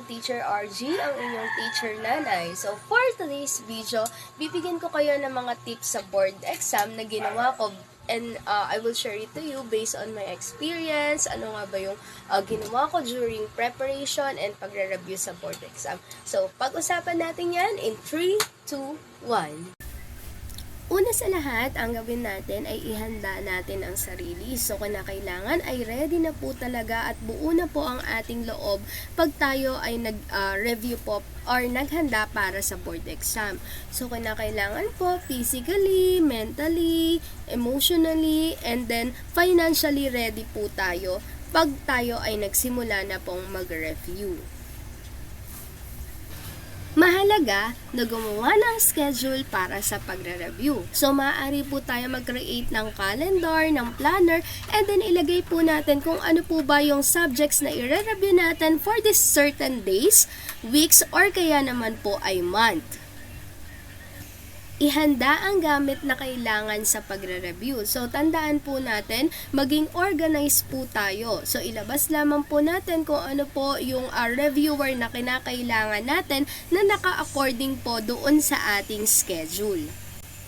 Teacher RG, ang inyong teacher nanay. So for today's video, bibigyan ko kayo ng mga tips sa board exam na ginawa ko, and I will share it to you based on my experience. Ano nga ba yung ginawa ko during preparation and pagre-review sa board exam. So pag-usapan natin yan in 3, 2, 1. Una sa lahat, ang gawin natin ay ihanda natin ang sarili. So, kailangan ay ready na po talaga at buo na po ang ating loob pag tayo ay nag-review po or naghanda para sa board exam. So, kailangan po physically, mentally, emotionally, and then financially ready po tayo pag tayo ay nagsimula na pong mag-review. Mahalaga na gumawa ng schedule para sa pagre-review. So, maaari po tayo mag-create ng calendar, ng planner, and then ilagay po natin kung ano po ba yung subjects na i-review natin for this certain days, weeks, or kaya naman po ay month. Ihanda ang gamit na kailangan sa pagre-review. So, tandaan po natin, maging organized po tayo. So, ilabas lamang po natin kung ano po yung reviewer na kinakailangan natin na naka-according po doon sa ating schedule.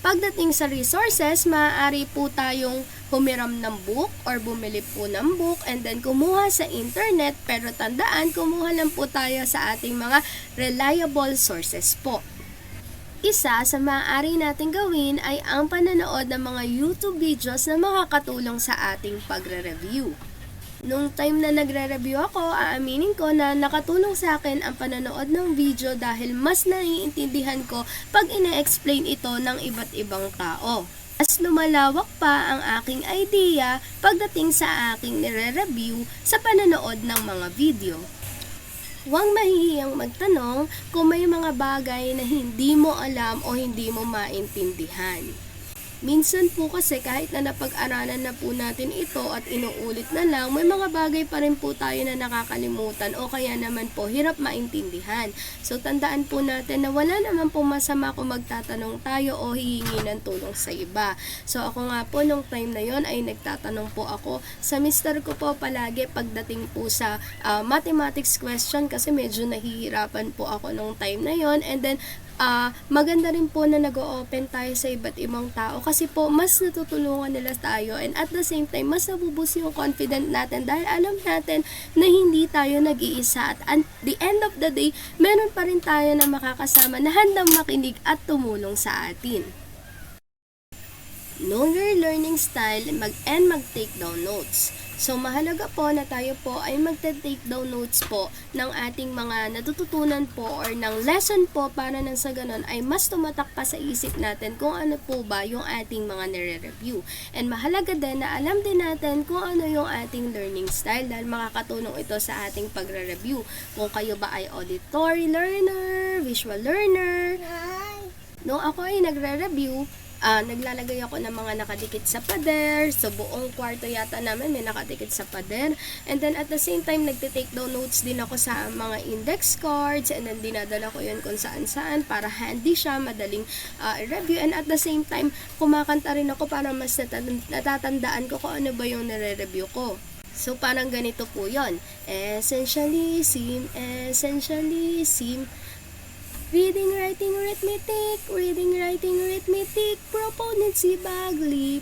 Pagdating sa resources, maaari po tayong humiram ng book or bumili po ng book and then kumuha sa internet, pero tandaan, kumuha lang po tayo sa ating mga reliable sources po. Isa sa maaari nating gawin ay ang pananood ng mga YouTube videos na makakatulong sa ating pagre-review. Nung time na nagre-review ako, aaminin ko na nakatulong sa akin ang pananood ng video dahil mas naiintindihan ko pag ina-explain ito ng iba't ibang tao. Mas lumalawak pa ang aking idea pagdating sa aking nire-review sa pananood ng mga video. Huwag mahihiyang magtanong kung may mga bagay na hindi mo alam o hindi mo maintindihan. Minsan po kasi kahit na napag-aralan na po natin ito at inuulit na lang, may mga bagay pa rin po tayo na nakakalimutan o kaya naman po hirap maintindihan. So tandaan po natin na wala naman po masama kung magtatanong tayo o hihingi ng tulong sa iba. So ako nga po nung time na yon ay nagtatanong po ako sa mister ko po palagi pagdating po sa mathematics question kasi medyo nahihirapan po ako nung time na yon, and then maganda rin po na nag-o-open tayo sa iba't ibang tao kasi po mas natutulungan nila tayo, and at the same time mas nabubus yung confident natin dahil alam natin na hindi tayo nag-iisa at the end of the day meron pa rin tayo na makakasama na handang makinig at tumulong sa atin. Know your learning style and mag-take down notes. So, mahalaga po na tayo po ay mag-take down notes po ng ating mga natututunan po or ng lesson po para nang sa ganun ay mas tumatak pa sa isip natin kung ano po ba yung ating mga nire-review. And mahalaga din na alam din natin kung ano yung ating learning style dahil makakatulong ito sa ating pagre-review. Kung kayo ba ay auditory learner, visual learner. Nung ako ay nagre-review, naglalagay ako ng mga nakadikit sa pader. So, buong kwarto yata namin may nakadikit sa pader. And then, at the same time, nagtitake down notes din ako sa mga index cards. And then, dinadala ko yun kung saan-saan para handy siya, madaling review. And at the same time, kumakanta rin ako para mas natatandaan ko kung ano ba yung nire-review ko. So, parang ganito po yun. Essentially, sim. Reading, writing, arithmetic, proponent si Bagley,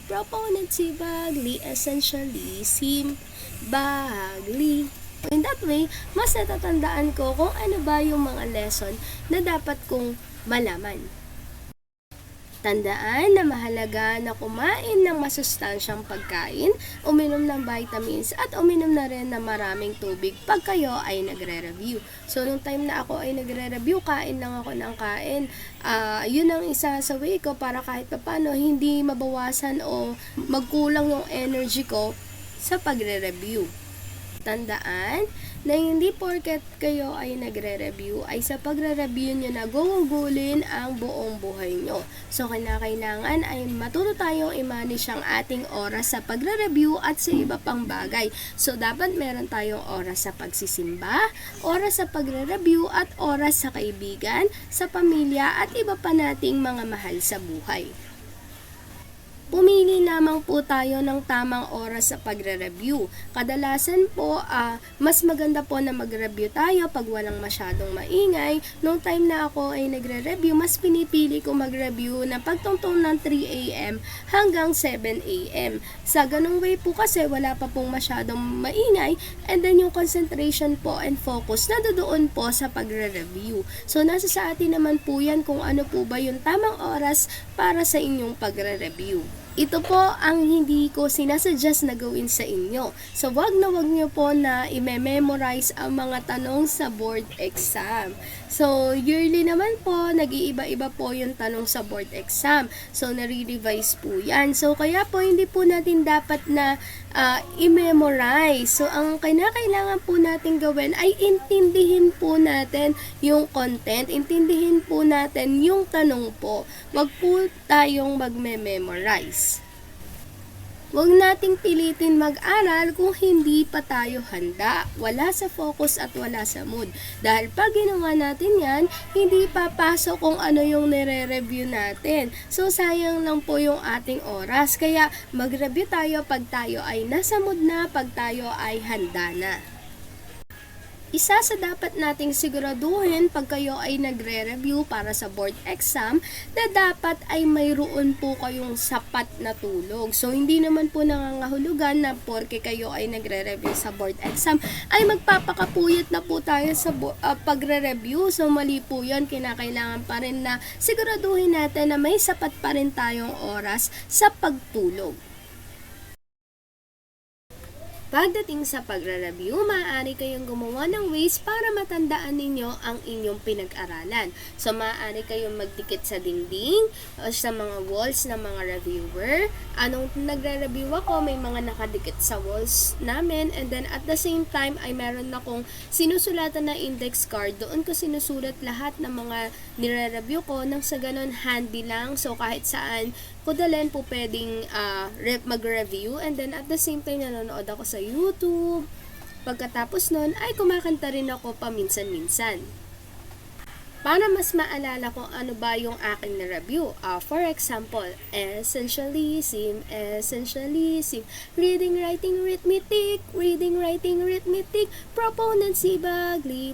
essentially, Bagley. In that way, mas natatandaan ko kung ano ba yung mga lesson na dapat kong malaman. Tandaan na mahalaga na kumain ng masustansyang pagkain, uminom ng vitamins, at uminom na rin ng maraming tubig pag kayo ay nagre-review. So, nung time na ako ay nagre-review, kain lang ako ng kain. Yun ang isa sa way ko para kahit paano hindi mabawasan o magkulang yung energy ko sa pagre-review. Tandaan na hindi porket kayo ay nagre-review ay sa pagre-review nyo na gugugulin ang buong buhay nyo. So, kailangan ay matuto tayong i-manage ang ating oras sa pagre-review at sa iba pang bagay. So, dapat meron tayong oras sa pagsisimba, oras sa pagre-review, at oras sa kaibigan, sa pamilya, at iba pa nating mga mahal sa buhay. pumili lamang po tayo ng tamang oras sa pagre-review. Kadalasan po, mas maganda po na mag-review tayo pag walang masyadong maingay. Nung time na ako ay nagre-review, mas pinipili ko mag-review na pagtungtong ng 3 a.m. hanggang 7 a.m. Sa ganung way po kasi wala pa pong masyadong maingay, and then yung concentration po and focus na doon po sa pagre-review. So nasa sa atin naman po yan kung ano po ba yung tamang oras para sa inyong pagre-review. Ito po ang hindi ko sinasuggest na gawin sa inyo. So, wag nyo po na i-memorize ang mga tanong sa board exam. So, yearly naman po, nag-iiba-iba po yung tanong sa board exam. So, nare-revise po yan. So, kaya po, hindi po natin dapat na i-memorize. So, ang kailangan po natin gawin ay intindihin po natin yung content. Intindihin po natin yung tanong po. Wag po tayong magme-memorize. Huwag nating pilitin mag-aral kung hindi pa tayo handa, wala sa focus at wala sa mood. Dahil pag ginawa natin yan, hindi papasok kung ano yung nire-review natin. So, sayang lang po yung ating oras. Kaya, mag-review tayo pag tayo ay nasa mood na, pag tayo ay handa na. Isa sa dapat nating siguraduhin pag kayo ay nagre-review para sa board exam na dapat ay mayroon po kayong sapat na tulog. So, hindi naman po nangangahulugan na porke kayo ay nagre-review sa board exam ay magpapakapuyat na po tayo sa pagre-review. So, mali po yun. Kinakailangan pa rin na siguraduhin natin na may sapat pa rin tayong oras sa pagtulog. Pagdating sa pagre-review, maaari kayong gumawa ng ways para matandaan ninyo ang inyong pinag-aralan. So, maaari kayong magdikit sa dingding o sa mga walls ng mga reviewer. Anong nagre-review ako, may mga nakadikit sa walls namin, and then at the same time ay meron akong sinusulatan na index card. Doon ko sinusulat lahat ng mga nire-review ko nang sa ganun handy lang. So, kahit saan ko dalhin po pwedeng mag-review, and then at the same time nanonood ako sa YouTube. Pagkatapos nun ay kumakanta rin ako paminsan-minsan. Para mas maalala kung ano ba yung aking na-review. For example, essentialism, reading, writing, arithmetic, proponent si Bagley,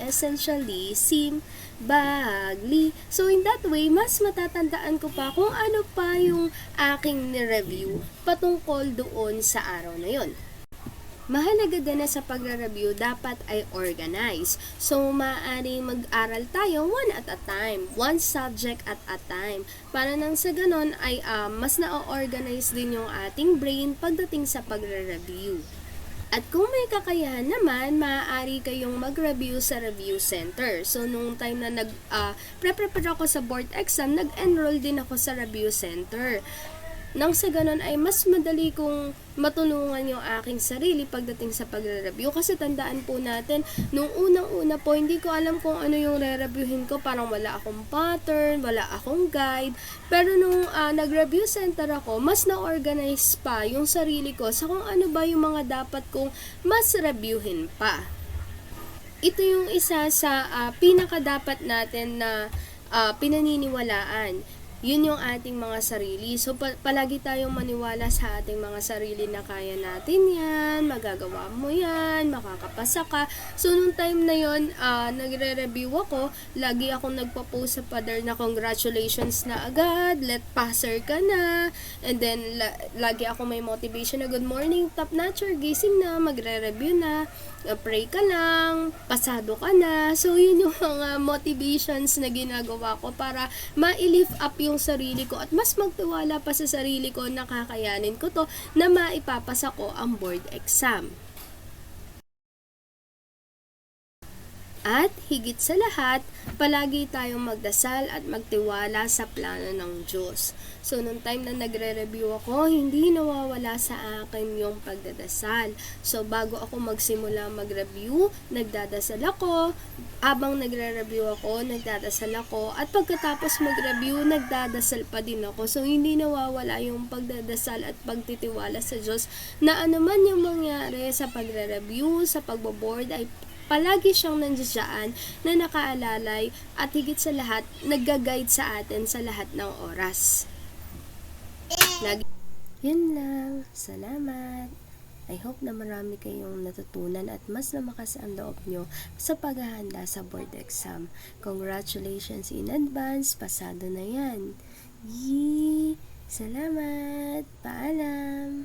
essentialism, Bagley. So, in that way, mas matatandaan ko pa kung ano pa yung aking ni-review patungkol doon sa araw na yon. Mahalaga din na sa pagre-review, dapat ay organize. So, maaaring mag-aral tayo one at a time, one subject at a time. Para nang sa ganon ay mas na-organize din yung ating brain pagdating sa pagre-review. At kung may kakayahan naman, maaari kayong mag-review sa review center. So, nung time na prepare ako sa board exam, nag-enroll din ako sa review center. Nang sa ganon ay mas madali kong matulungan yung aking sarili pagdating sa pagre-review. Kasi tandaan po natin, nung unang-una po, hindi ko alam kung ano yung re-reviewin ko. Parang wala akong pattern, wala akong guide. Pero nung nag-review center ako, mas na-organize pa yung sarili ko sa kung ano ba yung mga dapat kong mas reviewin pa. Ito yung isa sa pinaka-dapat natin na pinaniniwalaan. Yun yung ating mga sarili. So, palagi tayong maniwala sa ating mga sarili na kaya natin yan, magagawa mo yan, makakapasa ka. So, nung time na yun, nagre-review ako, lagi akong nagpo-post sa pader na congratulations na agad, let passer ka na, and then, lagi ako may motivation na good morning, top notcher, gising na, magre-review na, pray ka lang, pasado ka na. So, yun yung mga motivations na ginagawa ko para ma-lift up yung sarili ko at mas magtiwala pa sa sarili ko na kakayanin ko to na maipapasa ko ang board exam. At higit sa lahat, palagi tayong magdasal at magtiwala sa plano ng Diyos. So, nung time na nagre-review ako, hindi nawawala sa akin yung pagdadasal. So, bago ako magsimula mag-review, nagdadasal ako. Habang nagre-review ako, nagdadasal ako. At pagkatapos mag-review, nagdadasal pa din ako. So, hindi nawawala yung pagdadasal at pagtitiwala sa Diyos na anuman yung mangyari sa pagre-review, sa pagbo-board, ay palagi siyang nandiyan na nakaalalay at higit sa lahat, nagga-guide sa atin sa lahat ng oras. Lagi. Yun lang. Salamat. I hope na marami kayong natutunan at mas lumakas ang loob nyo sa paghahanda sa board exam. Congratulations in advance. Pasado na yan. Yee! Salamat. Paalam.